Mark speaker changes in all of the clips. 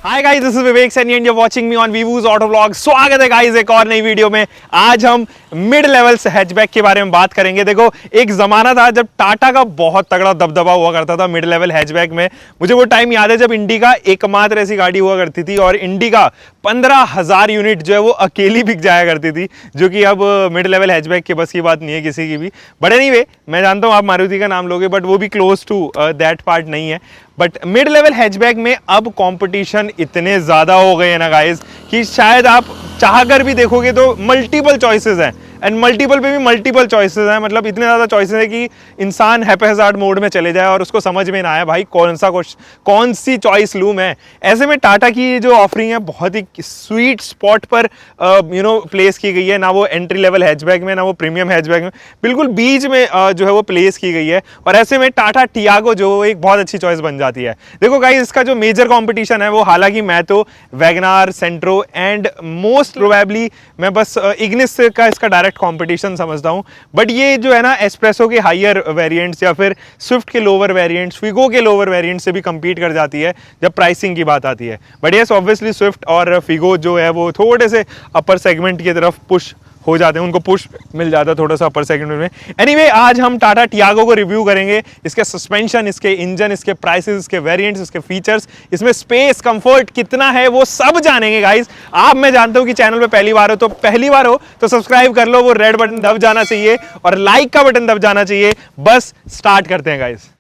Speaker 1: Hi guys, this is Vivek Saini and you are watching me on वीवूज auto vlog. स्वागत है guys एक और नई वीडियो में। आज हम मिड लेवल हैचबैक के बारे में बात करेंगे। देखो, एक जमाना था जब टाटा का बहुत तगड़ा दबदबा हुआ करता था मिड लेवल हैचबैक में। मुझे वो टाइम याद है जब इंडिका एकमात्र ऐसी गाड़ी हुआ करती थी और इंडिका 15,000 यूनिट जो है वो अकेली बिक जाया करती थी, जो कि अब मिड लेवल हैचबैक के बस की बात नहीं है किसी की भी। बट एनीवे, मैं जानता हूँ आप मारुति का नाम लोगे, बट वो भी क्लोज टू दैट पार्ट नहीं है। बट मिड लेवल हैचबैक में अब कंपटीशन इतने ज़्यादा हो गए हैं ना गाइस कि शायद आप चाहकर भी देखोगे तो मल्टीपल चॉइसेस हैं एंड मल्टीपल पे भी मल्टीपल चॉइसेस हैं। मतलब इतने ज़्यादा चॉइसेस हैं कि इंसान हैप्पी मोड में चले जाए और उसको समझ में ना आए भाई कौन सी चॉइस लूँ मैं। ऐसे में टाटा की जो ऑफरिंग है बहुत ही स्वीट स्पॉट पर प्लेस की गई है। ना वो एंट्री लेवल हैचबैक में, ना वो प्रीमियम हैचबैक में, बिल्कुल बीच में जो है वो प्लेस की गई है। और ऐसे में टाटा टियागो जो एक बहुत अच्छी चॉइस बन जाती है। देखो गाइस, इसका जो मेजर कॉम्पिटिशन है वो, हालांकि मैं तो Wagon R, Santro and most probably मैं बस इग्निस का इसका डायरेक्ट कंपटीशन समझता हूं। बट ये जो है ना एस्प्रेसो के हायर वेरिएंट्स या फिर स्विफ्ट के लोअर वेरिएंट्स, फिगो के लोअर वेरिएंट्स से भी compete कर जाती है जब प्राइसिंग की बात आती है। बट यस, ऑब्वियसली स्विफ्ट और फिगो जो है वो थोड़े से अपर सेगमेंट की तरफ पुश हो जाते हैं, उनको पुश मिल जाता है थोड़ा सा अपर सेगमेंट में। एनीवे, आज हम टाटा टियागो को रिव्यू करेंगे, इसके सस्पेंशन, इसके इंजन, इसके प्राइसेस, इसके वेरिएंट्स, इसके फीचर्स, इसमें स्पेस, कंफर्ट कितना है वो सब जानेंगे गाइस। आप, मैं जानता हूं कि चैनल पे पहली बार हो तो सब्सक्राइब कर लो, वो रेड बटन दब जाना चाहिए और लाइक का बटन दब जाना चाहिए। बस स्टार्ट करते हैं गाइस।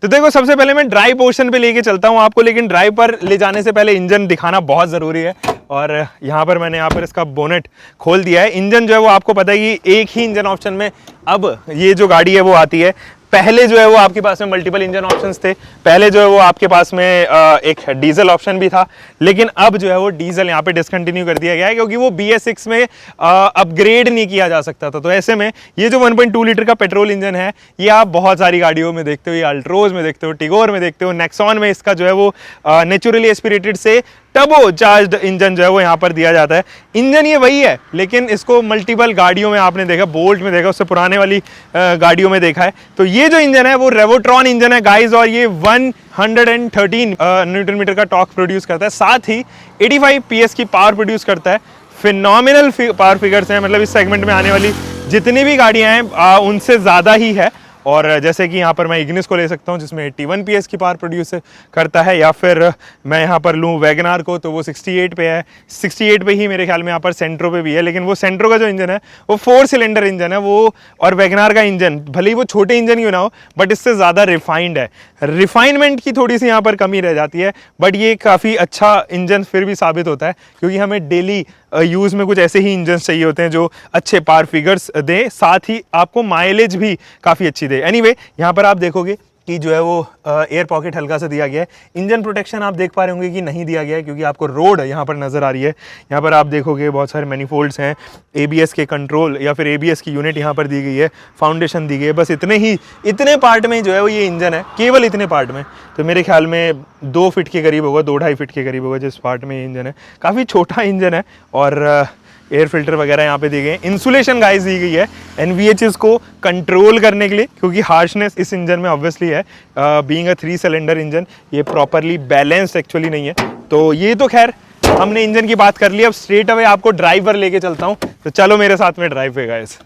Speaker 1: तो देखो, सबसे पहले मैं ड्राइव पोर्शन पे लेके चलता हूँ आपको, लेकिन ड्राइव पर ले जाने से पहले इंजन दिखाना बहुत ज़रूरी है। और यहाँ पर मैंने इसका बोनेट खोल दिया है। इंजन जो है वो आपको पता है कि एक ही इंजन ऑप्शन में अब ये जो गाड़ी है वो आती है। पहले जो है वो आपके पास में मल्टीपल इंजन ऑप्शंस थे। पहले जो है वो आपके पास में एक डीजल ऑप्शन भी था, लेकिन अब जो है वो डीजल यहाँ पे डिसकंटिन्यू कर दिया गया है क्योंकि वो BS6 में अपग्रेड नहीं किया जा सकता था। तो ऐसे में ये जो 1.2 लीटर का पेट्रोल इंजन है, ये आप बहुत सारी गाड़ियों में देखते हो, ये अल्ट्रोज में देखते हो, टिगोर में देखते हो, नेक्सॉन में इसका जो है वो नेचुरली एस्पिरेटेड से टर्बो चार्ज्ड इंजन जो है वो यहाँ पर दिया जाता है। इंजन ये वही है, लेकिन इसको मल्टीपल गाड़ियों में आपने देखा, बोल्ट में देखा, उससे पुराने वाली गाड़ियों में देखा है। तो ये जो इंजन है वो रेवोट्रॉन इंजन है गाइस, और ये 113 न्यूटन मीटर का टॉर्क प्रोड्यूस करता है, साथ ही 85 PS की पावर प्रोड्यूस करता है। फिनोमिनल पावर फिगर्स हैं, मतलब इस सेगमेंट में आने वाली जितनी भी गाड़ियाँ हैं उनसे ज़्यादा ही है। और जैसे कि यहाँ पर मैं इग्निस को ले सकता हूँ जिसमें 81 PS की पावर प्रोड्यूस करता है, या फिर मैं यहाँ पर लूँ वैगनार को तो वो 68 पे है। 68 पे ही मेरे ख्याल में यहाँ पर सेंट्रो पे भी है, लेकिन वो सेंट्रो का जो इंजन है वो 4 सिलेंडर इंजन है वो, और वैगनार का इंजन भले ही वो छोटे इंजन क्यों ना हो बट इससे ज़्यादा रिफाइंड है। रिफाइनमेंट की थोड़ी सी यहाँ पर कमी रह जाती है, बट ये काफ़ी अच्छा इंजन फिर भी साबित होता है क्योंकि हमें डेली यूज़ में कुछ ऐसे ही इंजन चाहिए होते हैं जो अच्छे पावर फिगर्स दें, साथ ही आपको माइलेज भी काफ़ी अच्छी दे। एनीवे, यहाँ पर आप देखोगे कि जो है वो एयर पॉकेट हल्का सा दिया गया है। इंजन प्रोटेक्शन आप देख पा रहे होंगे कि नहीं दिया गया है क्योंकि आपको रोड यहाँ पर नज़र आ रही है। यहाँ पर आप देखोगे बहुत सारे मैनीफोल्ड्स हैं, ABS के कंट्रोल या फिर ABS की यूनिट यहाँ पर दी गई है, फाउंडेशन दी गई है। बस इतने पार्ट में जो है वो ये इंजन है, केवल इतने पार्ट में। तो मेरे ख्याल में 2 फीट के करीब होगा, 2-2.5 फीट के करीब होगा जिस पार्ट में ये इंजन है। काफ़ी छोटा इंजन है और एयर फिल्टर वगैरह यहाँ पे दी गए हैं। इंसुलेशन गाइस दी गई है NVHs को कंट्रोल करने के लिए, क्योंकि हार्शनेस इस इंजन में ऑब्वियसली है। बीइंग अ 3 सिलेंडर इंजन, ये प्रॉपरली बैलेंस्ड एक्चुअली नहीं है। तो ये तो खैर हमने इंजन की बात कर ली। अब स्ट्रेट अवे आपको ड्राइव पर लेके चलता हूँ, तो चलो मेरे साथ में ड्राइव पे गाइस।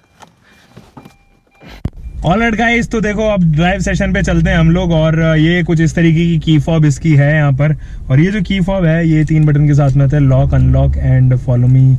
Speaker 1: ऑलराइट गाइस, तो देखो अब ड्राइव सेशन पे चलते हैं हम लोग, और ये कुछ इस तरीके की फॉब इसकी है यहाँ पर। और ये जो की फॉब है ये 3 बटन के साथ में आता है, lock, unlock and follow me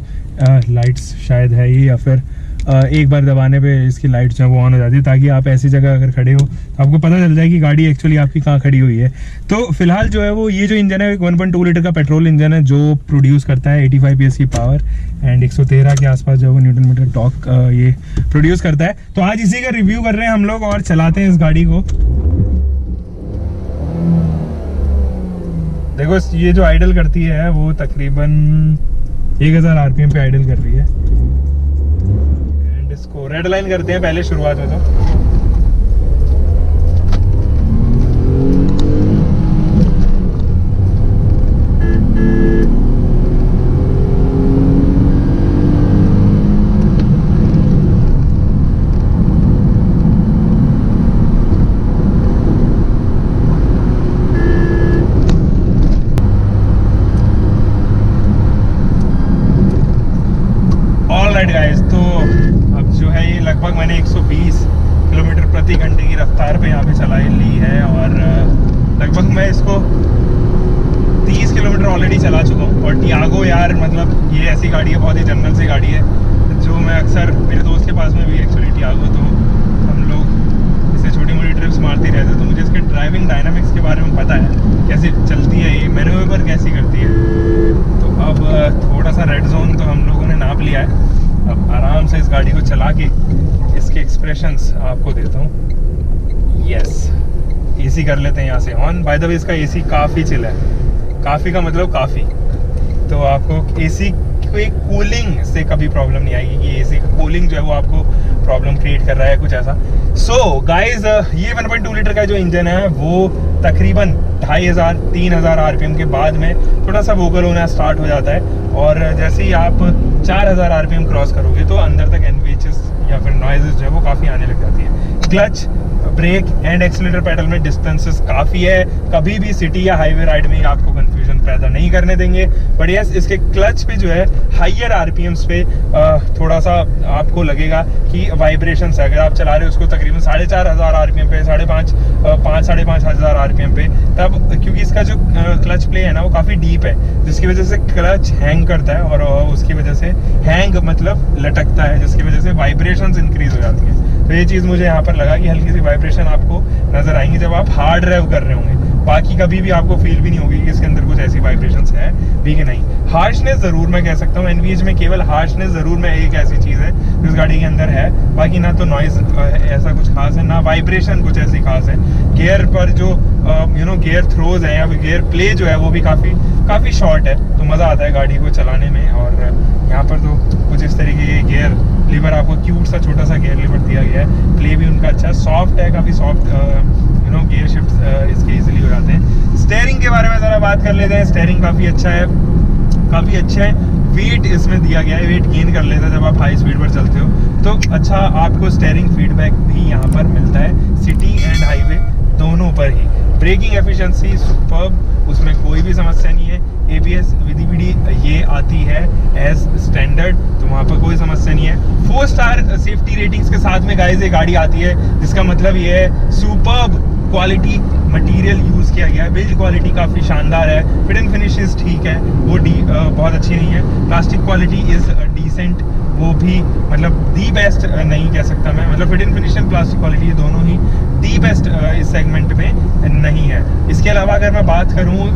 Speaker 1: lights शायद है ये, या फिर एक बार दबाने पे इसकी लाइट जो है वो ऑन हो जाती है, ताकि आप ऐसी जगह अगर खड़े हो तो आपको पता चल जाए कि गाड़ी एक्चुअली आपकी कहाँ खड़ी हुई है। तो फिलहाल जो है वो ये जो इंजन है 1.2 लीटर का पेट्रोल इंजन है जो प्रोड्यूस करता है 85 PS की पावर एंड 113 के आसपास जो है वो न्यूटन मीटर टॉर्क ये प्रोड्यूस करता है। तो आज इसी का रिव्यू कर रहे हैं हम लोग और चलाते हैं इस गाड़ी को। देखो ये जो आइडल करती है वो तकरीबन 1000 आरपीएम पे आइडल कर रही है। एंड इसको रेड लाइन करते हैं पहले शुरुआत में तो। गाइस तो अब जो है ये लगभग मैंने 120 किलोमीटर प्रति घंटे की रफ्तार पे यहाँ पे चलाई ली है और लगभग मैं इसको 30 किलोमीटर ऑलरेडी चला चुका हूँ। और टियागो यार मतलब ये ऐसी गाड़ी है, बहुत ही जनरल सी गाड़ी है जो मैं अक्सर, मेरे दोस्त के पास में भी एक्चुअली टियागो, तो हम लोग इसे छोटी मोटी ट्रिप्स मारती रहते हैं। तो मुझे इसके ड्राइविंग डायनामिक्स के बारे में पता है, कैसे चलती है ये, मैन्यूवर कैसी करती है। तो अब थोड़ा सा रेड जोन तो हम लोगों ने नाप लिया है। अब आराम से इस गाड़ी को चला के इसके एक्सप्रेशंस आपको देता हूँ। यस, एसी कर लेते हैं यहाँ से ऑन। बाय द वे इसका एसी काफ़ी चिल है, काफ़ी का मतलब काफ़ी। तो आपको एसी की कूलिंग से कभी प्रॉब्लम नहीं आएगी कि एसी का कूलिंग जो है वो आपको प्रॉब्लम क्रिएट कर रहा है कुछ ऐसा। सो गाइज ये 1.2 लीटर का जो इंजन है वो तकरीबन 2500-3000 आरपीएम के बाद में थोड़ा सा वोकल होना स्टार्ट हो जाता है। और जैसे ही आप 4000 आरपीएम क्रॉस करोगे तो अंदर तक एनवीएचएस या फिर नॉइजेस जो है वो काफ़ी आने लग जाती है। Clutch, brake and accelerator pedal में डिस्टेंसेस काफ़ी है, कभी भी सिटी या हाईवे राइड में आपको कंफ्यूजन पैदा नहीं करने देंगे। बट यस, इसके क्लच पे जो है हाइयर आरपीएम्स पे थोड़ा सा आपको लगेगा कि वाइब्रेशंस है। अगर आप चला रहे हो उसको तकरीबन 4500 आरपीएम पे, 5,500 आरपीएम पे, तब क्योंकि इसका जो क्लच प्ले है ना वो काफ़ी डीप है, जिसकी वजह से क्लच हैंग करता है और उसकी वजह से हैंग मतलब लटकता है, जिसकी वजह से वाइब्रेशंस इंक्रीज हो जाती है। तो ये चीज़ मुझे यहाँ पर लगा कि हल्की सी वाइब्रेशन आपको नजर आएंगी जब आप हार्ड ड्राइव कर रहे होंगे। बाकी कभी भी आपको फील भी नहीं होगी कि इसके अंदर कुछ ऐसी वाइब्रेशंस है भी कि नहीं। हार्शनेस ज़रूर मैं कह सकता हूँ, एनवीएच में केवल हार्शनेस ज़रूर मैं एक ऐसी चीज़ है जो इस गाड़ी के अंदर है। बाकी ना तो नॉइज़ ऐसा कुछ खास है, ना वाइब्रेशन कुछ ऐसी खास है। गियर पर जो गियर थ्रोज हैं या फिर गियर प्ले जो है वो भी काफ़ी शॉर्ट है, तो मज़ा आता है गाड़ी को चलाने में। और यहाँ पर तो कुछ इस तरीके के गियर लीवर आपको क्यूट सा छोटा सा गियर लीवर दिया गया है। प्ले भी उनका अच्छा सॉफ्ट है, काफ़ी सॉफ्ट गियर शिफ्ट इसके इजीली हो जाते हैं। स्टेयरिंग के बारे में ज़रा बात कर लेते हैं। स्टेयरिंग काफ़ी अच्छा है, काफ़ी अच्छा है। वेट इसमें दिया गया है, वेट गेन कर लेता है जब आप हाई स्पीड पर चलते हो, तो अच्छा आपको स्टेयरिंग फीडबैक भी यहाँ पर मिलता है, सिटी एंड हाईवे दोनों पर ही। ब्रेकिंग एफिशिएंसी सुपर्ब, उसमें कोई भी समस्या नहीं है। ABS विधि ये आती है एज स्टैंडर्ड, तो वहाँ पर कोई समस्या नहीं है। 4 स्टार सेफ्टी रेटिंग्स के साथ में गाइस ये गाड़ी आती है, जिसका मतलब ये है सुपर्ब क्वालिटी मटेरियल यूज़ किया गया है। बिल्ड क्वालिटी काफ़ी शानदार है। फिट एंड फिनिशेस ठीक है, वो बहुत अच्छी नहीं है। प्लास्टिक क्वालिटी इज़ डिसेंट, वो भी मतलब दी बेस्ट नहीं कह सकता मैं, मतलब fit and finish and plastic quality ये दोनों ही दी बेस्ट इस सेगमेंट में नहीं है। इसके अलावा अगर मैं बात करूँ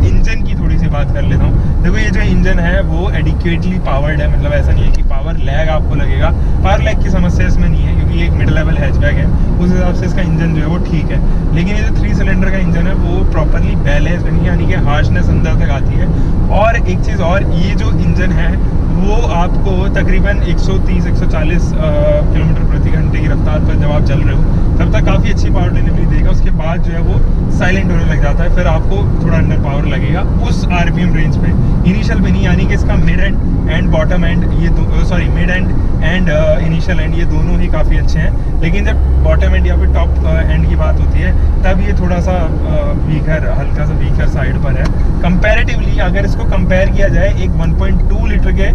Speaker 1: इंजन की, थोड़ी सी बात कर लेता हूँ। देखो ये जो इंजन है वो एडिक्वेटली पावर्ड है, मतलब ऐसा नहीं है कि पावर लैग आपको लगेगा। पावर लैग की समस्या इसमें नहीं है क्योंकि ये एक मिड लेवल हैचबैक है, उस हिसाब से इसका इंजन जो है वो ठीक है। लेकिन ये जो 3 सिलेंडर का इंजन है वो प्रॉपरली बैलेंस्ड नहीं, यानी कि हार्शनेस अंदर तक आती है। और एक चीज़ और, ये जो इंजन है वो आपको तकरीबन 130-140 किलोमीटर प्रति घंटे की रफ्तार पर जब आप चल रहे हो तब तक काफ़ी अच्छी पावर डिलीवरी देगा। उसके बाद जो है वो साइलेंट होने लग जाता है, फिर आपको थोड़ा अंडर पावर लगेगा उस आरपीएम रेंज पे। इनिशियल में नहीं, यानी कि इसका मिड एंड बॉटम एंड ये मिड एंड इनिशियल एंड ये दोनों ही काफ़ी अच्छे हैं। लेकिन जब बॉटम एंड या फिर टॉप एंड की बात होती है तब ये थोड़ा सा हल्का सा वीकर साइड पर है कंपैरेटिवली। अगर इसको कंपेयर किया जाए एक 1.2 लीटर के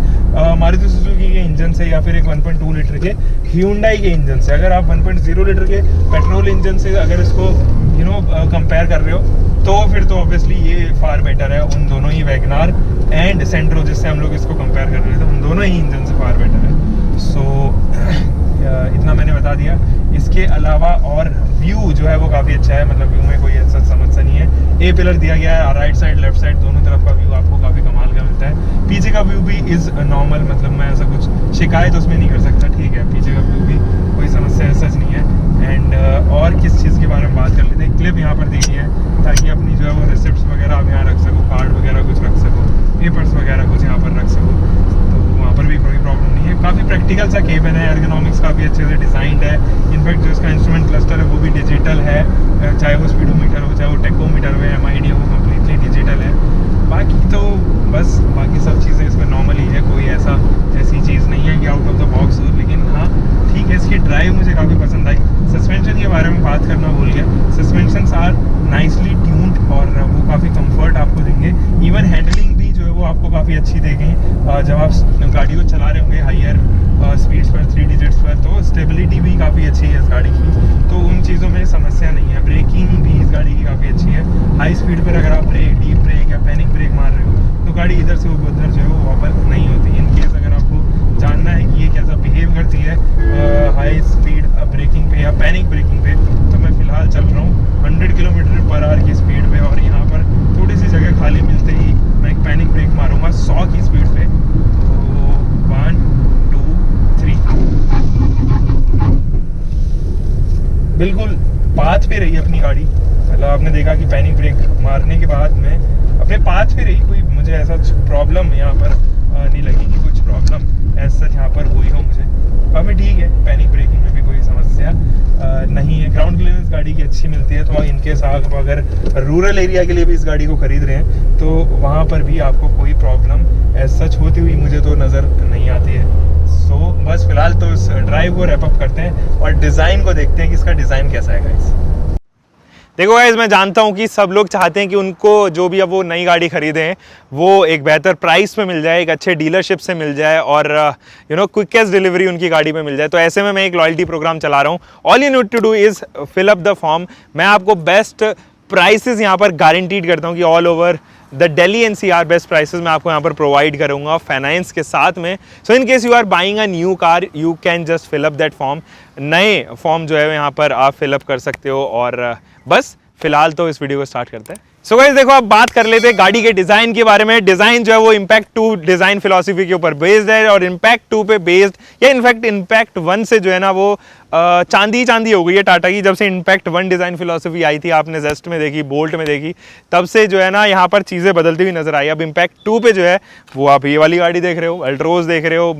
Speaker 1: मारुति सुजुकी के इंजन से या फिर एक 1.2 लीटर के Hyundai के इंजन से, अगर आप 1.0 लीटर के पेट्रोल इंजन से अगर इसको कंपेयर कर रहे हो तो फिर तो ऑब्वियसली ये फार बेटर है। उन दोनों ही वैगनार एंड सेंट्रो जिससे हम लोग इसको कंपेयर कर रहे थे, उन दोनों ही इंजन से फार बेटर है। सो इतना मैंने बता दिया। इसके अलावा और व्यू जो है वो काफ़ी अच्छा है, मतलब व्यू में कोई ऐसा समस्या नहीं है। ए पिलर दिया गया है, राइट साइड लेफ्ट साइड दोनों तरफ का व्यू आपको काफ़ी कमाल का मिलता है। पीछे का व्यू भी इज़ नॉर्मल, मतलब मैं ऐसा कुछ शिकायत उसमें नहीं कर सकता, ठीक है। पीछे का व्यू भी कोई समस्या ऐसा नहीं है। एंड और किस चीज़ के बारे में बात कर लेते हैं, क्लिप यहाँ पर दी गई है ताकि अपनी जो है वो रिसिप्ट्स वगैरह आप यहाँ रख सको, कार्ड वगैरह कुछ रख सको, पेपर्स वगैरह कुछ यहाँ पर रख सको, तो वहाँ पर भी कोई प्रॉब्लम नहीं है। काफ़ी प्रैक्टिकल सा केबिन है, एर्गोनॉमिक्स काफ़ी अच्छे से डिज़ाइंड है। इनफैक्ट जो इसका इंस्ट्रूमेंट क्लस्टर है वो भी डिजिटल है, चाहे वो स्पीडोमीटर हो, चाहे वो टेकोमीटर हो, MID हो, कम्प्लीटली डिजिटल है। बाकी तो बस बाकी सब चीज़ें इसमें नॉर्मली है, कोई ऐसी चीज़ नहीं है कि आउट ऑफ द बॉक्स हो। लेकिन हाँ ठीक है, इसकी ड्राइव मुझे काफ़ी पसंद आई। सस्पेंशन के बारे में बात करना भूल गया, सस्पेंशन आर नाइसली ट्यून्ड और वो काफ़ी कंफर्ट आपको देंगे। इवन हैंडलिंग भी जो है वो आपको काफ़ी अच्छी देंगे जब आप गाड़ी को चला रहे होंगे हायर स्पीड्स पर, 3 डिजिट्स पर, तो स्टेबिलिटी भी काफ़ी अच्छी है इस गाड़ी की, तो उन चीज़ों में समस्या नहीं है। ब्रेकिंग भी इस गाड़ी की काफ़ी अच्छी है। हाई स्पीड पर अगर आप ब्रेक, डीप ब्रेक या पैनिक ब्रेक मार रहे हो तो गाड़ी इधर से उधर जो है वो वॉबल नहीं होती। इन केस अगर आपको जानना है कि ये कैसा बिहेव करती है हाई स्पीड ब्रेकिंग पे या पैनिक ब्रेकिंग पे, तो मैं फ़िलहाल चल रहा हूँ 100 किलोमीटर/आवर की स्पीड पे, और यहाँ पर थोड़ी सी जगह खाली मिलते ही मैं एक पैनिक ब्रेक मारूंगा 100 की स्पीड पे। तो 1 2 3 बिल्कुल पाथ पे रही अपनी गाड़ी। मतलब आपने देखा कि पैनिक ब्रेक मारने के बाद में अपने पाथ पे रही, कोई मुझे ऐसा प्रॉब्लम यहाँ पर नहीं लगी कि कुछ प्रॉब्लम ऐसा यहाँ पर हुई हो मुझे। अभी ठीक है, पैनिक ब्रेकिंग में भी कोई समस्या नहीं है। ग्राउंड क्लियरेंस गाड़ी की अच्छी मिलती है, तो इनकेस आप अगर रूरल एरिया के लिए भी इस गाड़ी को खरीद रहे हैं तो वहाँ पर भी आपको कोई प्रॉब्लम ऐसा सच होती हुई मुझे तो नज़र नहीं आती है। सो बस फिलहाल तो इस ड्राइव को रैप अप करते हैं और डिज़ाइन को देखते हैं कि इसका डिज़ाइन कैसा है गाइस। देखो गाइस, मैं जानता हूँ कि सब लोग चाहते हैं कि उनको जो भी अब वो नई गाड़ी खरीदें हैं वो एक बेहतर प्राइस में मिल जाए, एक अच्छे डीलरशिप से मिल जाए और क्विकेस्ट डिलीवरी उनकी गाड़ी में मिल जाए। तो ऐसे में मैं एक लॉयल्टी प्रोग्राम चला रहा हूँ। All you need to do is fill up the form. मैं आपको बेस्ट प्राइसेस यहाँ पर गारंटीड करता हूँ कि all over the Delhi NCR best prices मैं आपको यहाँ पर प्रोवाइड करूँगा फाइनेंस के साथ में। So in case you are buying a new car, you can just fill up that form. नए फॉर्म जो है यहाँ पर आप फिलअप कर सकते हो। और बस फिलहाल तो इस वीडियो को स्टार्ट करते हैं। सो गाइस देखो, अब बात कर लेते हैं गाड़ी के डिज़ाइन के बारे में। डिज़ाइन जो है वो इम्पैक्ट 2 डिज़ाइन फिलॉसफी के ऊपर बेस्ड है और इम्पैक्ट 2 पे बेस्ड या इनफैक्ट इम्पैक्ट 1 से जो है ना वो चांदी हो गई है टाटा की। जब से इम्पैक्ट 1 डिज़ाइन फिलॉसफी आई थी, आपने जेस्ट में देखी, बोल्ट में देखी, तब से जो है ना यहाँ पर चीज़ें बदलती हुई नजर आई। अब इम्पैक्ट 2 पे जो है वो आप ये वाली गाड़ी देख रहे हो, अल्ट्रोज देख रहे हो,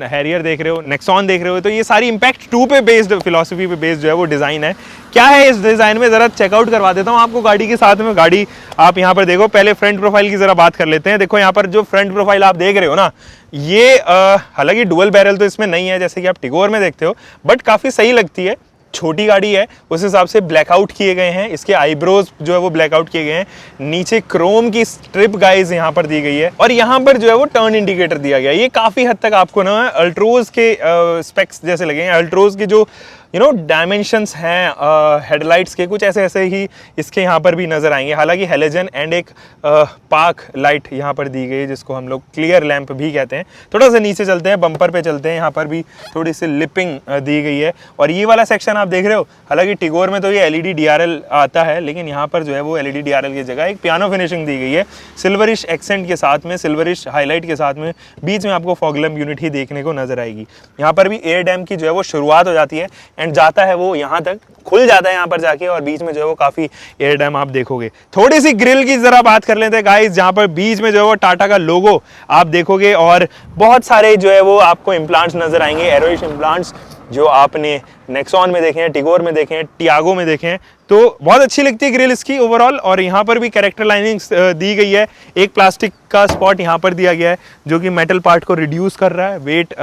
Speaker 1: हैरियर देख रहे हो, नेक्सॉन देख रहे हो, तो ये सारी इम्पैक्ट 2 पे बेस्ड फिलॉसफी पे बेस्ड जो है वो डिज़ाइन है। क्या है इस डिज़ाइन में, ज़रा चेकआउट करवा देता हूँ आपको गाड़ी के साथ में। गाड़ी आप यहाँ पर देखो, पहले फ्रंट प्रोफाइल की ज़रा बात कर लेते हैं। देखो यहाँ पर जो फ्रंट प्रोफाइल आप देख रहे हो ना, ये हालांकि डुअल बैरल तो इसमें नहीं है जैसे कि आप टिगोर में देखते हो, बट काफ़ी सही लगती है। छोटी गाड़ी है, उस हिसाब से ब्लैकआउट किए गए हैं, इसके आईब्रोज जो है वो ब्लैकआउट किए गए हैं। नीचे क्रोम की स्ट्रिप गाइज यहाँ पर दी गई है और यहाँ पर जो है वो टर्न इंडिकेटर दिया गया है। ये काफ़ी हद तक आपको ना अल्ट्रोज के स्पेक्स जैसे लगेंगे। अल्ट्रोज के जो डायमेंशंस हैं हेडलाइट्स के, कुछ ऐसे ऐसे ही इसके यहाँ पर भी नज़र आएंगे। हालांकि हेलोजन एंड एक पार्क लाइट यहाँ पर दी गई है जिसको हम लोग क्लियर लैंप भी कहते हैं। थोड़ा सा नीचे चलते हैं, बम्पर पे चलते हैं, यहाँ पर भी थोड़ी सी लिपिंग दी गई है। और ये वाला सेक्शन आप देख रहे हो, हालांकि टिगोर में तो ये LED DRL आता है, लेकिन यहाँ पर जो है वो LED DRL की जगह एक पियानो फिनिशिंग दी गई है, सिल्वरिश एक्सेंट के साथ में, सिल्वरिश हाईलाइट के साथ में। बीच में आपको फॉग लैंप यूनिट ही देखने को नजर आएगी। यहाँ पर भी एयर डैम की जो है वो शुरुआत हो जाती है एंड जाता है वो यहाँ तक, खुल जाता है यहाँ पर जाके, और बीच में जो है वो काफी एयर डैम आप देखोगे। थोड़ी सी ग्रिल की जरा बात कर लेते हैं गाइस, जहाँ पर बीच में जो है वो टाटा का लोगो आप देखोगे और बहुत सारे जो है वो आपको इम्प्लांट्स नजर आएंगे, एरोइश इम्प्लांट्स जो आपने नेक्सॉन में देखे हैं, टिगोर में देखे हैं, टियागो में देखे हैं। तो बहुत अच्छी लगती है ग्रिल इसकी ओवरऑल। और यहाँ पर भी कैरेक्टर लाइनिंग्स दी गई है। एक प्लास्टिक का स्पॉट यहाँ पर दिया गया है जो कि मेटल पार्ट को रिड्यूस कर रहा है, वेट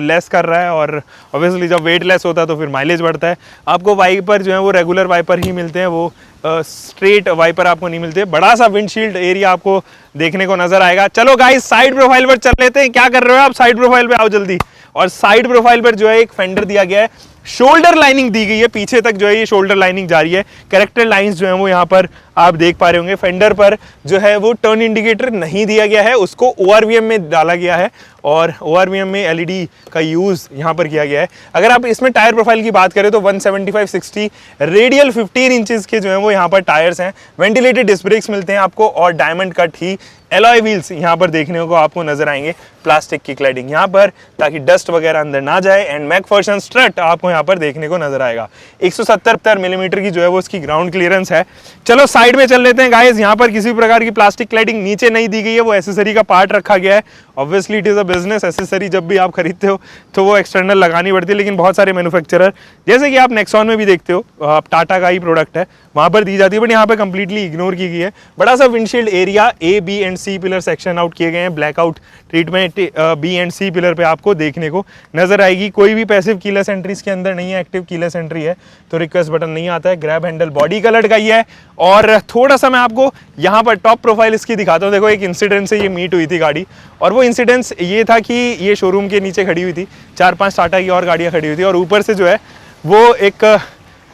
Speaker 1: लेस कर रहा है। और ऑब्वियसली जब वेट लेस होता है तो फिर माइलेज बढ़ता है। आपको वाइपर जो है वो रेगुलर वाइपर ही मिलते हैं, वो स्ट्रेट वाइपर आपको नहीं मिलते। बड़ा सा विंडशील्ड एरिया आपको देखने को नजर आएगा। चलो गाइस, साइड प्रोफाइल पर चल लेते हैं। क्या कर रहे हो आप, साइड प्रोफाइल पे आओ जल्दी। और साइड प्रोफाइल पर जो है एक फेंडर दिया गया है, शोल्डर लाइनिंग दी गई है, पीछे तक जो है ये शोल्डर लाइनिंग जा रही है। कैरेक्टर लाइंस जो है वो यहाँ पर आप देख पा रहे होंगे फेंडर पर जो है वो टर्न इंडिकेटर नहीं दिया गया है, उसको ORVM में डाला गया है और ORVM में LED का यूज़ यहाँ पर किया गया है। अगर आप इसमें टायर प्रोफाइल की बात करें तो 175/60 रेडियल 15 इंचेस के जो है वो यहाँ पर टायर्स हैं। वेंटिलेटेड डिस्क ब्रेक्स मिलते हैं आपको और डायमंड कट ही एलॉय व्हील्स यहाँ पर देखने को आपको नजर आएंगे। प्लास्टिक की क्लैडिंग यहाँ पर ताकि डस्ट वगैरह अंदर ना जाए एंड मैकफर्सन स्ट्रट आपको यहाँ पर देखने को नजर आएगा। 170 मिलीमीटर की जो है वो इसकी ग्राउंड क्लियरेंस है। चलो साइड में चल लेते हैं गाइस। यहाँ पर किसी प्रकार की प्लास्टिक क्लैडिंग नीचे नहीं दी गई है, वो एसेसरी का पार्ट रखा गया है। Obviously it is a business, accessory जब भी आप खरीदते हो तो वो एक्सटर्नल लगानी पड़ती है, लेकिन बहुत सारे मैन्युफैक्चरर जैसे कि आप नेक्सॉन में भी देखते हो, आप टाटा का ही प्रोडक्ट है, वहां पर दी जाती है, बट यहाँ पर कंप्लीटली इग्नोर की गई है। बड़ा सा windshield area A, B and C pillar section out किए गए हैं। Blackout treatment B and C pillar पे आपको देखने को नजर आएगी। कोई भी पैसिव कीलेस एंट्री इसके अंदर नहीं है, एक्टिव कीलेस एंट्री है तो रिक्वेस्ट बटन नहीं आता है। ग्रैब हैंडल बॉडी कलर का ही है। और थोड़ा सा मैं आपको यहाँ पर टॉप प्रोफाइल इसकी दिखाता हूँ। देखो एक इंसिडेंट से ये मीट हुई थी गाड़ी, और वो इंसिडेंस ये था कि ये शोरूम के नीचे खड़ी हुई थी, 4-5 टाटा की और गाड़ियाँ खड़ी हुई थी, और ऊपर से जो है वो एक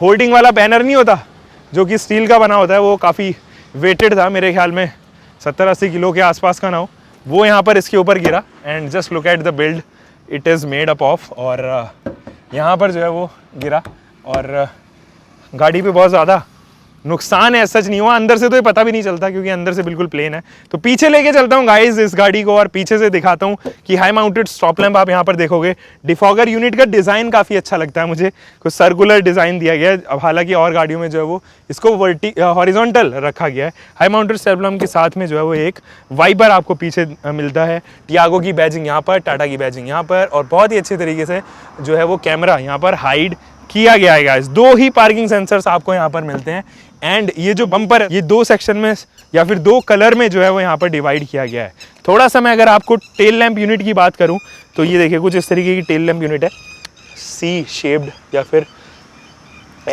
Speaker 1: होल्डिंग वाला बैनर नहीं होता जो कि स्टील का बना होता है, वो काफ़ी वेटेड था, मेरे ख्याल में 70-80 किलो के आसपास का ना हो, वो यहाँ पर इसके ऊपर गिरा। And just look at the build it is made up of, और यहाँ पर जो है वो गिरा और गाड़ी पे बहुत ज़्यादा नुकसान है, सच नहीं हुआ। अंदर से तो ये पता भी नहीं चलता क्योंकि अंदर से बिल्कुल प्लेन है। तो पीछे लेके चलता हूँ गाइस इस गाड़ी को और पीछे से दिखाता हूँ कि हाई माउंटेड स्टॉप लैंप आप यहाँ पर देखोगे। डिफॉगर यूनिट का डिज़ाइन काफ़ी अच्छा लगता है मुझे, कुछ सर्कुलर डिज़ाइन दिया गया है। अब हालांकि और गाड़ियों में जो है वो इसको हॉरिजॉन्टल रखा गया है। हाई माउंटेड स्टॉप लैंप के साथ में जो है वो एक वाइपर आपको पीछे मिलता है। टियागो की बैजिंग यहाँ पर, टाटा की बैजिंग यहाँ पर, और बहुत ही अच्छे तरीके से जो है वो कैमरा यहाँ पर हाइड किया गया है गाइस। 2 ही पार्किंग सेंसर्स आपको यहाँ पर मिलते हैं। एंड ये जो बम्पर है ये 2 सेक्शन में या फिर 2 कलर में जो है वो यहाँ पर डिवाइड किया गया है। थोड़ा सा मैं अगर आपको टेल लैंप यूनिट की बात करूँ तो ये देखिए कुछ इस तरीके की टेल लैंप यूनिट है, C शेप्ड या फिर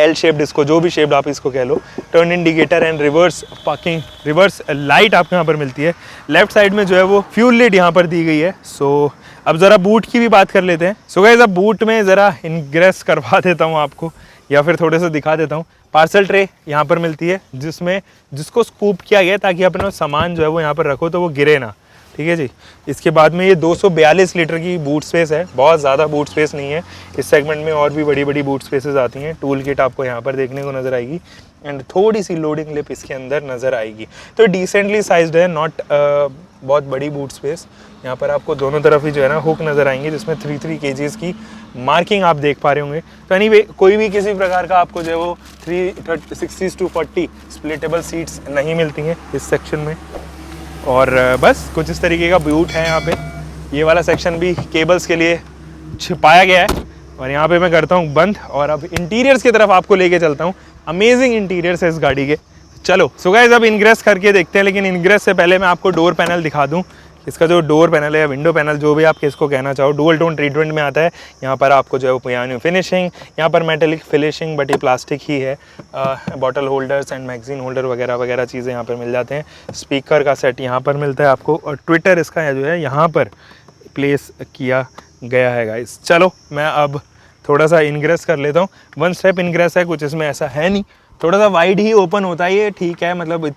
Speaker 1: L शेप्ड, इसको जो भी शेप्ड आप इसको कह लो। Turn indicator and reverse parking, reverse light आपको यहाँ पर मिलती है। लेफ्ट साइड में जो है वो फ्यूल लिड यहाँ पर दी गई है। सो अब ज़रा बूट की भी बात कर लेते हैं। सो गाइस अब बूट में ज़रा इनग्रेस करवा देता हूँ आपको, या फिर थोड़े से दिखा देता हूँ। पार्सल ट्रे यहाँ पर मिलती है जिसको स्कूप किया गया है ताकि अपना सामान जो है वो यहाँ पर रखो तो वो गिरे ना, ठीक है जी। इसके बाद में ये 242 लीटर की बूट स्पेस है, बहुत ज़्यादा बूट स्पेस नहीं है। इस सेगमेंट में और भी बड़ी बड़ी बूट स्पेसेस आती हैं। टूल किट आपको यहाँ पर देखने को नज़र आएगी एंड थोड़ी सी लोडिंग लिप इसके अंदर नज़र आएगी। तो डिसेंटली साइज्ड है, नॉट बहुत बड़ी बूट स्पेस। यहाँ पर आपको दोनों तरफ ही जो है ना हुक नज़र आएंगे जिसमें 3 kgs की मार्किंग आप देख पा रहे होंगे। तो एनीवे कोई भी किसी प्रकार का आपको जो है वो 360/40 स्प्लिटेबल सीट्स नहीं मिलती हैं इस सेक्शन में। और बस कुछ इस तरीके का बूट है यहाँ पे। ये वाला सेक्शन भी केबल्स के लिए छिपाया गया है। और यहाँ पे मैं करता हूँ बंद और अब इंटीरियर्स की तरफ आपको लेके चलता हूँ। अमेजिंग इंटीरियर्स है इस गाड़ी के। चलो सो गाइस अब इनग्रेस करके देखते हैं, लेकिन इनग्रेस से पहले मैं आपको डोर पैनल दिखा दूँ। इसका जो डोर पैनल है या विंडो पैनल जो भी आप इसको कहना चाहो, डुअल टोन ट्रीटमेंट में आता है। यहाँ पर आपको जो है वो पियानो फिनिशिंग, यहाँ पर मेटेलिक फिनिशिंग बट ये प्लास्टिक ही है। Bottle holders and magazine holder वगैरह वगैरह चीज़ें यहाँ पर मिल जाते हैं। स्पीकर का सेट यहाँ पर मिलता है आपको, और ट्विटर इसका जो है यहाँ पर प्लेस किया गया है गाइस। चलो मैं अब थोड़ा सा इनग्रेस कर लेता हूँ। 1 स्टेप इनग्रेस है, कुछ इसमें ऐसा है नहीं, थोड़ा सा वाइड ही ओपन होता है ये, ठीक है। मतलब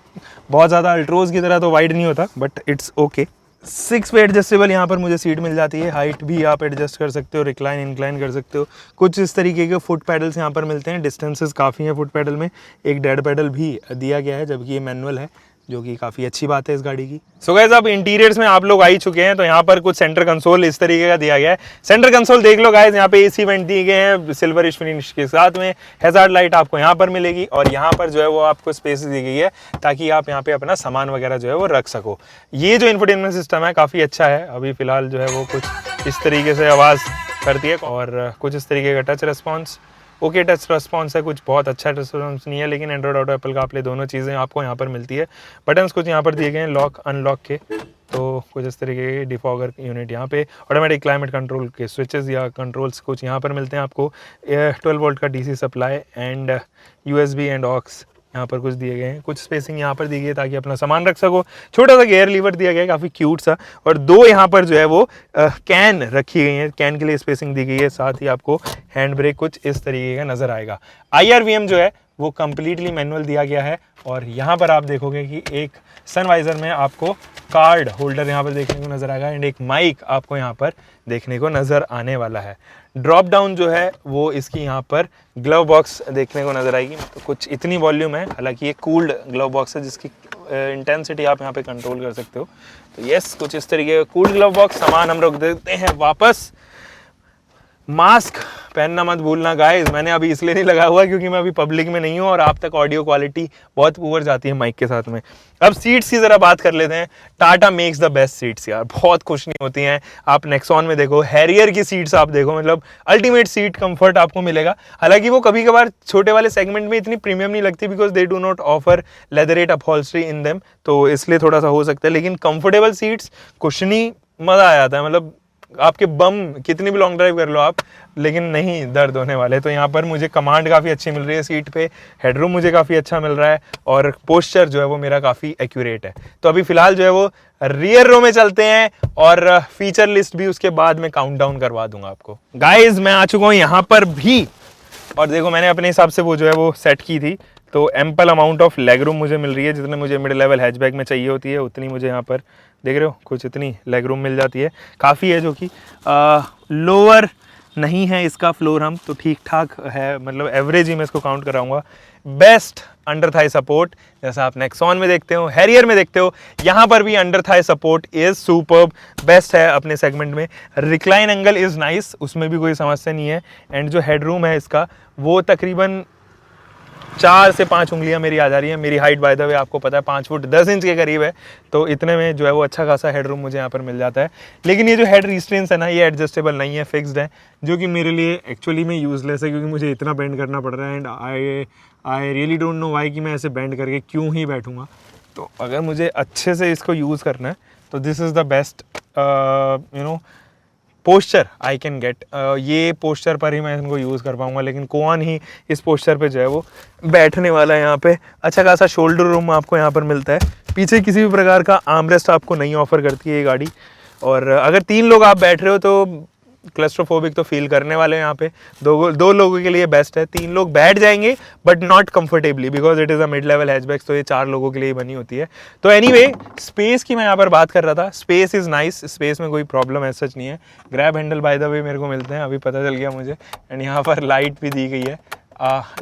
Speaker 1: बहुत ज़्यादा अल्ट्रोज की तरह तो वाइड नहीं होता, बट इट्स ओके। 6 पे एडजस्टेबल यहाँ पर मुझे सीट मिल जाती है। हाइट भी आप एडजस्ट कर सकते हो, रिक्लाइन इंक्लाइन कर सकते हो। कुछ इस तरीके के फुट पैडल्स यहाँ पर मिलते हैं। डिस्टेंसेस काफ़ी हैं फुट पैडल में। एक डेड पैडल भी दिया गया है जबकि ये मैनुअल है, जो कि काफ़ी अच्छी बात है इस गाड़ी की। सो गाइस अब इंटीरियर्स में आप लोग आ ही चुके हैं, तो यहाँ पर कुछ सेंटर कंसोल इस तरीके का दिया गया है। सेंटर कंसोल देख लो गाइस, यहाँ पे AC वेंट दिए गए हैं सिल्वरिश फिनिश के साथ में। हैजार्ड लाइट आपको यहाँ पर मिलेगी, और यहाँ पर जो है वो आपको स्पेस दी गई है ताकि आप यहाँ पे अपना सामान वगैरह जो है वो रख सको। ये जो इंफोटेनमेंट सिस्टम है काफ़ी अच्छा है। अभी फिलहाल जो है वो कुछ इस तरीके से आवाज़ करती है, और कुछ इस तरीके का touch response, okay touch response है। कुछ बहुत अच्छा टच रिस्पॉन्स नहीं है, लेकिन एंड्रॉइड ऑटो एप्पल का प्ले दोनों चीज़ें आपको यहाँ पर मिलती है। बटन्स कुछ यहाँ पर दिए गए हैं लॉक अनलॉक के, तो कुछ इस तरीके के डिफॉगर यूनिट यहाँ पे। ऑटोमेटिक क्लाइमेट कंट्रोल के स्विचेस या कंट्रोल्स कुछ यहाँ पर मिलते हैं आपको। 12 वोल्ट का DC supply and USB and aux यहाँ पर कुछ दिए गए हैं। कुछ स्पेसिंग यहाँ पर दी गई है ताकि अपना सामान रख सको। छोटा सा गेयर लीवर दिया गया है, काफ़ी क्यूट सा, और 2 यहाँ पर जो है वो कैन रखी गई हैं। कैन के लिए स्पेसिंग दी गई है। साथ ही आपको हैंड ब्रेक कुछ इस तरीके का नज़र आएगा। IRVM जो है वो कम्प्लीटली मैनुअल दिया गया है। और यहाँ पर आप देखोगे कि एक सन वाइजर में आपको कार्ड होल्डर यहाँ पर देखने को नज़र आएगा एंड एक माइक आपको यहाँ पर देखने को नज़र आने वाला है। ड्रॉप डाउन जो है वो इसकी यहाँ पर ग्लव बॉक्स देखने को नज़र आएगी। तो कुछ इतनी वॉल्यूम है, हालांकि ये कूल्ड ग्लव बॉक्स है जिसकी इंटेंसिटी आप यहाँ पे कंट्रोल कर सकते हो। तो यस, कुछ इस तरीके का कूल्ड ग्लव बॉक्स। सामान हम रख देते हैं वापस। मास्क पहनना मत भूलना गाइस, मैंने अभी इसलिए नहीं लगा हुआ क्योंकि मैं अभी पब्लिक में नहीं हूँ और आप तक ऑडियो क्वालिटी बहुत पुअर जाती है माइक के साथ में। अब सीट्स की ज़रा बात कर लेते हैं। Tata makes the best seats यार, बहुत खुश नहीं होती हैं। आप नेक्सॉन में देखो, हैरियर की सीट्स आप देखो, मतलब अल्टीमेट सीट कंफर्ट आपको मिलेगा। हालांकि वो कभी कभार छोटे वाले सेगमेंट में इतनी प्रीमियम नहीं लगती because they do not offer leatherette upholstery in them, तो इसलिए थोड़ा सा हो सकता है। लेकिन कंफर्टेबल सीट्स, कुशनी, मज़ा आ जाता है। मतलब आपके बम कितनी भी लॉन्ग ड्राइव कर लो आप, लेकिन नहीं दर्द होने वाले। तो यहाँ पर मुझे कमांड काफ़ी अच्छी मिल रही है सीट पे, हेडरूम मुझे काफ़ी अच्छा मिल रहा है और पोस्चर जो है वो मेरा काफ़ी एक्यूरेट है। तो अभी फिलहाल जो है वो रियर रो में चलते हैं और फीचर लिस्ट भी उसके बाद में काउंट डाउन करवा दूंगा आपको। गाइज मैं आ चुका हूँ यहाँ पर भी, और देखो मैंने अपने हिसाब से वो जो है वो सेट की थी। तो ample amount of leg room मुझे मिल रही है, जितने मुझे मिड लेवल हैचबैक में चाहिए होती है उतनी मुझे यहाँ पर देख रहे हो कुछ इतनी लेग रूम मिल जाती है। काफ़ी है, जो कि लोअर नहीं है इसका फ्लोर हम, तो ठीक ठाक है, मतलब एवरेज ही मैं इसको काउंट कराऊंगा। बेस्ट अंडर थाई सपोर्ट, जैसा आप नेक्सॉन में देखते हो, हैरियर में देखते हो, यहाँ पर भी under Thai support is superb, best है अपने सेगमेंट में। रिक्लाइन एंगल इज़ नाइस, उसमें भी कोई समस्या नहीं है। एंड जो हेडरूम है इसका वो तकरीबन 4 से 5 उंगलियां मेरी आ जा रही है। मेरी हाइट बाय द वे आपको पता है 5 फुट 10 इंच के करीब है, तो इतने में जो है वो अच्छा खासा हेडरूम मुझे यहाँ पर मिल जाता है। लेकिन ये जो हेड रिस्ट्रेंट्स है ना, ये एडजस्टेबल नहीं है, फिक्स्ड है, जो कि मेरे लिए एक्चुअली में यूजलेस है क्योंकि मुझे इतना बेंड करना पड़ रहा है। And I really don't know why कि मैं ऐसे बेंड करके क्यों ही बैठूंगा। तो अगर मुझे अच्छे से इसको यूज़ करना है तो this is the best posture I can get. ये पोस्चर पर ही मैं इनको यूज़ कर पाऊंगा, लेकिन कौन ही इस पोस्चर पे जो है वो बैठने वाला है। यहाँ पे अच्छा खासा शोल्डर रूम आपको यहाँ पर मिलता है। पीछे किसी भी प्रकार का आर्मरेस्ट आपको नहीं ऑफर करती है ये गाड़ी। और अगर 3 लोग आप बैठ रहे हो तो क्लस्ट्रोफोबिक तो फील करने वाले हैं यहाँ पे। दो लोगों के लिए बेस्ट है, 3 लोग बैठ जाएंगे but not comfortably because it is a mid level hatchback, तो ये 4 लोगों के लिए बनी होती है। तो एनीवे स्पेस की मैं यहाँ पर बात कर रहा था, स्पेस इज़ नाइस, स्पेस में कोई प्रॉब्लम ऐसा सच नहीं है। Grab handle by the way मेरे को मिलते हैं, अभी पता चल गया मुझे। एंड यहाँ पर लाइट भी दी गई है,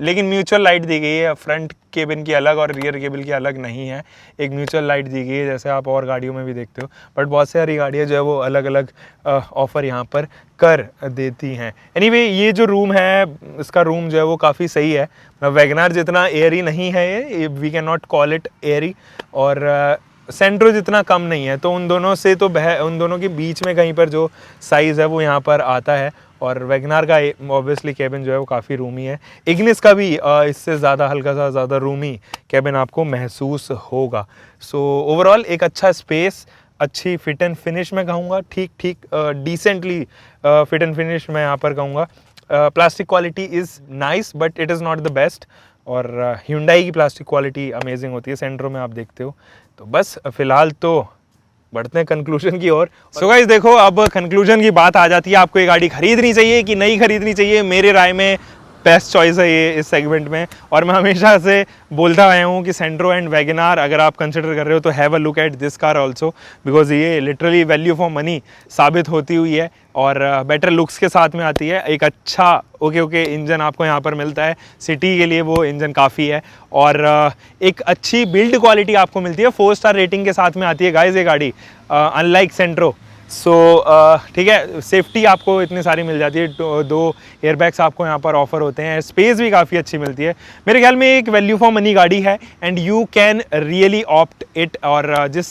Speaker 1: लेकिन म्यूचुअल लाइट दी गई है, फ्रंट केबिन की अलग और रियर केबिन की अलग नहीं है, एक म्यूचुअल लाइट दी गई है जैसे आप और गाड़ियों में भी देखते हो। बट बहुत सारी गाड़ियाँ जो है वो अलग अलग ऑफ़र यहाँ पर कर देती हैं। एनीवे ये जो रूम है, इसका रूम जो है वो काफ़ी सही है। वैगनार जितना एयरी नहीं है ये, we can not call it airy, और सेंट्रो जितना कम नहीं है। तो उन दोनों से तो उन दोनों के बीच में कहीं पर जो साइज़ है वो यहाँ पर आता है। और वैगनार का ऑब्वियसली केबिन जो है वो काफ़ी रूमी है। इग्निस का भी इससे ज़्यादा हल्का सा ज़्यादा रूमी केबिन आपको महसूस होगा। सो ओवरऑल एक अच्छा स्पेस, अच्छी फिट एंड फिनिश मैं कहूँगा, ठीक डिसेंटली फिट एंड फिनिश मैं यहाँ पर कहूँगा। Plastic quality is nice but it is not the best, और Hyundai की प्लास्टिक क्वालिटी अमेजिंग होती है, सेंट्रो में आप देखते हो। तो बस फिलहाल तो बढ़ते हैं कंक्लूजन की ओर। सो गाइस देखो, अब कंक्लूजन की बात आ जाती है, आपको ये गाड़ी खरीदनी चाहिए कि नहीं खरीदनी चाहिए। मेरे राय में बेस्ट चॉइस है ये इस सेगमेंट में, और मैं हमेशा से बोलता आया हूँ कि सेंट्रो एंड वैगनार अगर आप कंसिडर कर रहे हो तो have a look at this car also, because ये लिटरली वैल्यू फॉर मनी साबित होती हुई है और बेटर लुक्स के साथ में आती है। एक अच्छा ओके इंजन आपको यहाँ पर मिलता है, सिटी के लिए वो इंजन काफ़ी है, और एक अच्छी बिल्ड क्वालिटी आपको मिलती है, 4 स्टार रेटिंग के साथ में आती है गाइस ये गाड़ी, अनलाइक सेंट्रो। सो ठीक है, सेफ्टी आपको इतनी सारी मिल जाती है, 2 एयरबैग्स आपको यहाँ पर ऑफर होते हैं, स्पेस भी काफ़ी अच्छी मिलती है। मेरे ख्याल में एक वैल्यू फॉर मनी गाड़ी है and you can really opt it, और जिस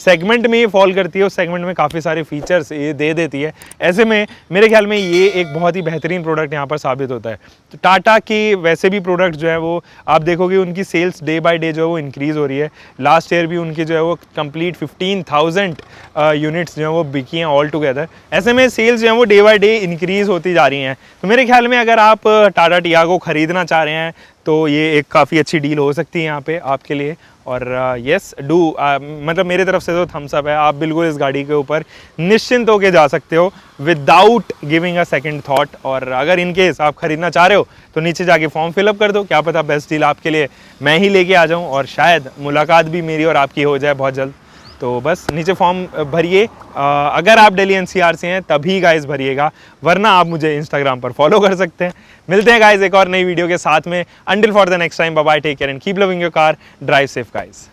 Speaker 1: सेगमेंट में ये फॉल करती है उस सेगमेंट में काफ़ी सारे फीचर्स ये दे देती है। ऐसे में मेरे ख्याल में ये एक बहुत ही बेहतरीन प्रोडक्ट यहाँ पर साबित होता है। तो टाटा के वैसे भी प्रोडक्ट जो है वो आप देखोगे उनकी सेल्स डे बाय डे जो है वो इंक्रीज़ हो रही है। लास्ट ईयर भी उनकी जो है वो कंप्लीट 15,000 यूनिट्स जो है वो बिकी हैं ऑल टुगेदर। ऐसे में सेल्स जो है वो डे बाय डे इंक्रीज होती जा रही हैं। तो मेरे ख्याल में अगर आप टाटा टियागो खरीदना चाह रहे हैं तो ये एक काफ़ी अच्छी डील हो सकती है यहाँ पे आपके लिए। और यस डू, मतलब मेरे तरफ से तो थम्स अप है। आप बिल्कुल इस गाड़ी के ऊपर निश्चिंत होके जा सकते हो without giving a second thought. और अगर इन केस आप खरीदना चाह रहे हो तो नीचे जाके फॉर्म फिलअप कर दो, क्या पता बेस्ट डील आपके लिए मैं ही लेके आ जाऊं और शायद मुलाकात भी मेरी और आपकी हो जाए बहुत जल्द। तो बस नीचे फॉर्म भरिए, अगर आप दिल्ली एनसीआर से हैं तभी गाइस भरिएगा, वरना आप मुझे इंस्टाग्राम पर फॉलो कर सकते हैं। मिलते हैं गाइस एक और नई वीडियो के साथ में। Until for the next time, bye bye, take care and keep loving your car, drive safe guys.